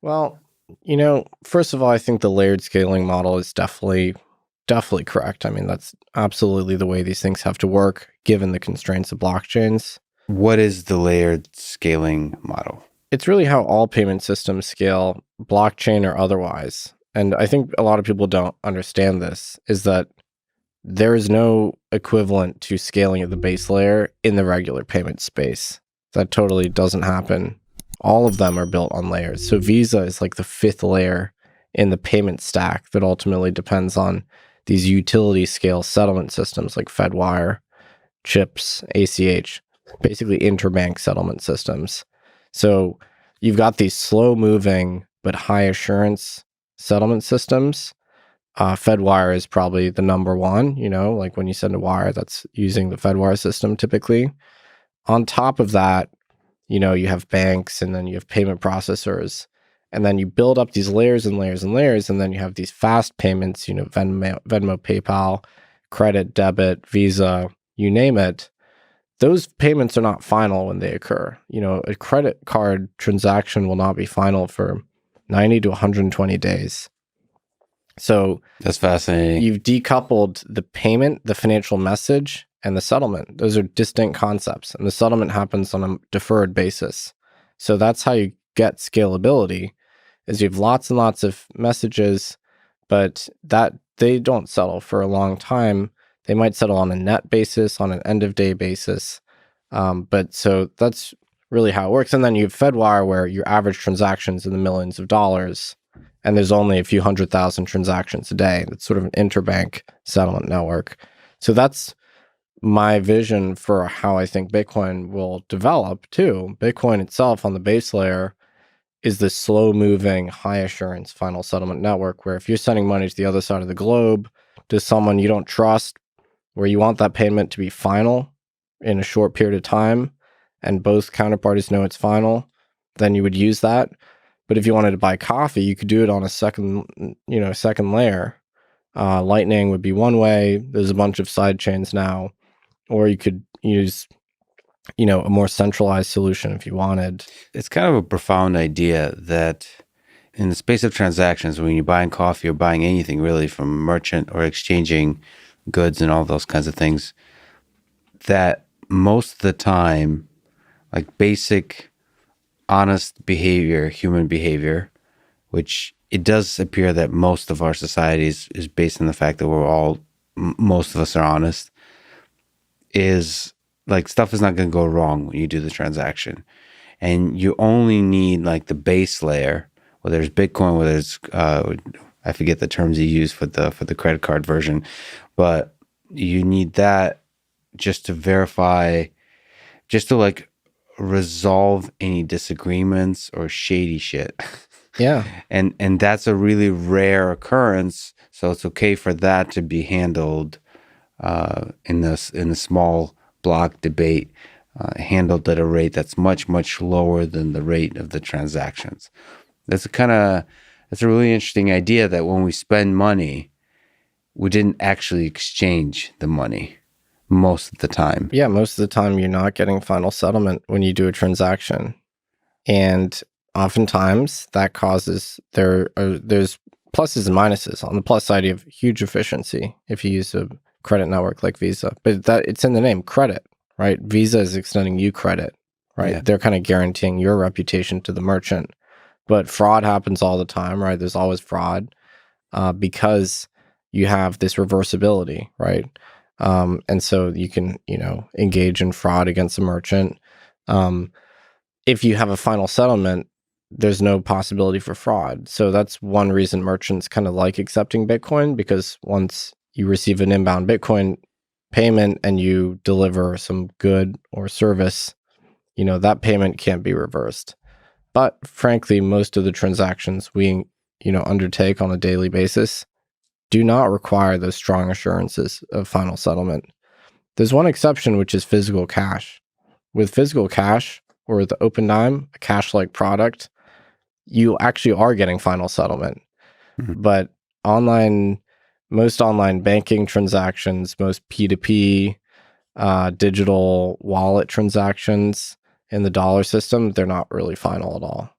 Well, first of all, I think the layered scaling model is definitely correct. I mean, that's absolutely the way these things have to work, given the constraints of blockchains. What is the layered scaling model? It's really how all payment systems scale, blockchain or otherwise. And I think a lot of people don't understand this, is that there is no equivalent to scaling at the base layer in the regular payment space. That totally doesn't happen. All of them are built on layers. So Visa is like the fifth layer in the payment stack that ultimately depends on these utility scale settlement systems like Fedwire, CHIPS, ACH, basically interbank settlement systems. So you've got these slow moving but high assurance settlement systems. Fedwire is probably the number one, like when you send a wire, that's using the Fedwire system typically. On top of that, you have banks, and then you have payment processors, and then you build up these layers and layers and layers, and then you have these fast payments, Venmo, PayPal, credit, debit, Visa, you name it. Those payments are not final when they occur. A credit card transaction will not be final for 90 to 120 days. So that's fascinating. You've decoupled the payment, the financial message, and the settlement. Those are distinct concepts, and the settlement happens on a deferred basis. So that's how you get scalability, is you have lots and lots of messages, but that they don't settle for a long time. They might settle on a net basis, on an end of day basis. But so that's really how it works. And then you have Fedwire, where your average transactions in the millions of dollars, and there's only a few 100,000 transactions a day. It's sort of an interbank settlement network. So that's my vision for how I think Bitcoin will develop too. Bitcoin itself on the base layer is this slow-moving, high-assurance final settlement network where if you're sending money to the other side of the globe to someone you don't trust, where you want that payment to be final in a short period of time, and both counterparties know it's final, then you would use that. But if you wanted to buy coffee, you could do it on a second layer. Lightning would be one way. There's a bunch of side chains now. Or you could use, a more centralized solution if you wanted. It's kind of a profound idea that in the space of transactions, when you're buying coffee or buying anything really from a merchant or exchanging goods and all those kinds of things, that most of the time, like basic, honest behavior, human behavior, which it does appear that most of our societies is based on the fact that most of us are honest, is like stuff is not going to go wrong when you do the transaction. And you only need like the base layer, whether it's Bitcoin, whether it's, I forget the terms you use for the credit card version, but you need that just to verify, just to like resolve any disagreements or shady shit. Yeah. And that's a really rare occurrence. So it's okay for that to be handled in a small block debate, handled at a rate that's much, much lower than the rate of the transactions. That's a really interesting idea that when we spend money, we didn't actually exchange the money most of the time. Yeah, most of the time you're not getting final settlement when you do a transaction. And oftentimes that causes there's pluses and minuses. On the plus side, you have huge efficiency if you use a credit network like Visa. But it's in the name, credit, right? Visa is extending you credit, right? Yeah. They're kind of guaranteeing your reputation to the merchant. But fraud happens all the time, right? There's always fraud because you have this reversibility, right? And so you can, engage in fraud against a merchant. If you have a final settlement, there's no possibility for fraud. So that's one reason merchants kind of like accepting Bitcoin, because once you receive an inbound Bitcoin payment and you deliver some good or service, that payment can't be reversed. But frankly, most of the transactions we, undertake on a daily basis do not require those strong assurances of final settlement. There's one exception, which is physical cash. With physical cash, or with the open dime, a cash-like product, you actually are getting final settlement. Mm-hmm. But most online banking transactions, most P2P digital wallet transactions in the dollar system, they're not really final at all.